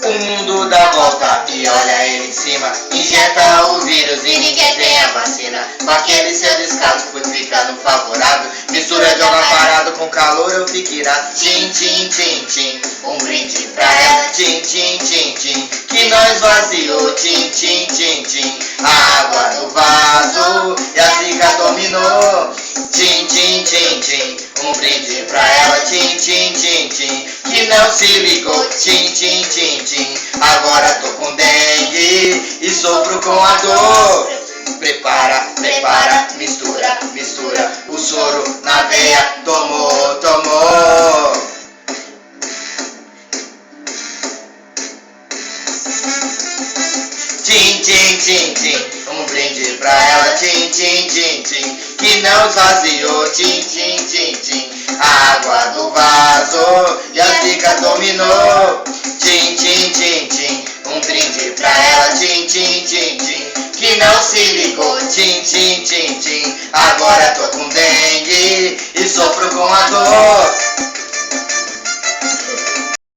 O mundo dá volta e olha ele em cima. Injeta o vírus e ninguém tem a vacina. Com aquele seu descaso fui ficando favorável. Mistura de água parado com calor eu fico irado. Tchim, tchim, tchim, tchim. Um brinde pra ela. Tchim, tchim, tchim, tchim. Que nós vaziou. Tchim, tchim, tchim, tchim. A água no vaso e a zica dominou. Tchim, tchim, tchim, tchim. Um brinde pra ela. Tchim, tchim, tchim, tchim. Que não se ligou. Tchim, tchim, tchim, tchim. Agora tô com dengue e sofro com a dor. Prepara, prepara, mistura, mistura. O soro na veia, tomou, tomou. Tchim, tchim, tchim, tchim. Um brinde pra ela. Tchim, tchim, tchim, tchim. Que não esvaziou. Tchim, tchim, tchim, tchim. A água do vaso e a zica dominou. Tchim, tchim, tchim, tchim. Um brinde pra ela. Tchim, tchim, tchim, tchim. Que não se ligou. Tchim, tchim, tchim, tchim. Agora tô com dengue e sofro com a dor.